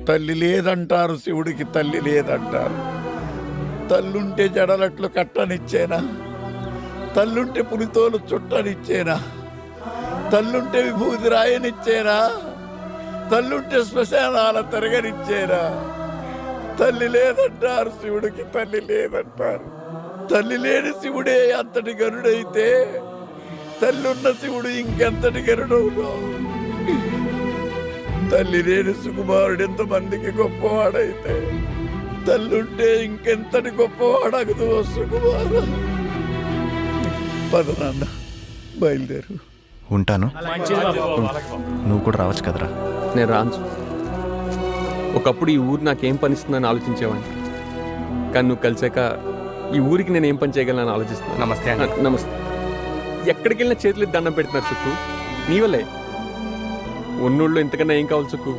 తల్లి లేదంటారు, శివుడికి తల్లి లేదంటారు. తల్లుంటే జడలట్లు కట్టనిచ్చేనా? తల్లుంటే పులితోలు చుట్టనిచ్చేనా? తల్లుంటే విభూతి రాయనిచ్చేనా? తల్లుంటే శ్మశానాల తిరగనిచ్చేనా? తల్లి లేదంటారు, శివుడికి తల్లి లేదంటారు. తల్లి లేని శివుడే అంతటి గరుడైతే తల్లున్న శివుడు ఇంకెంతటి గరుడవును? తల్లి లేని సుకుమారుడు ఎంతమందికి గొప్పవాడైతే తల్లుంటే ఇంకెంతటి గొప్పవాడగదు సుకుమారు. పద నాన్న, బయలుదేరు. ఉంటాను. నువ్వు కూడా రావచ్చు కదరా. నేను రాను. ఒకప్పుడు ఈ ఊరు నాకేం పనిస్తుందని ఆలోచించేవాడిని, కానీ నువ్వు కలిసాక ఈ ఊరికి నేను ఏం పని చేయగలను ఆలోచిస్తున్నాను. నమస్తే అండి. నమస్తే. ఎక్కడికి వెళ్ళినా చేతులు దండం పెడుతున్నారు సుక్కు, నీ వల్లే. ఉన్నోళ్ళు ఇంతకన్నా ఏం కావాలి సుక్కు?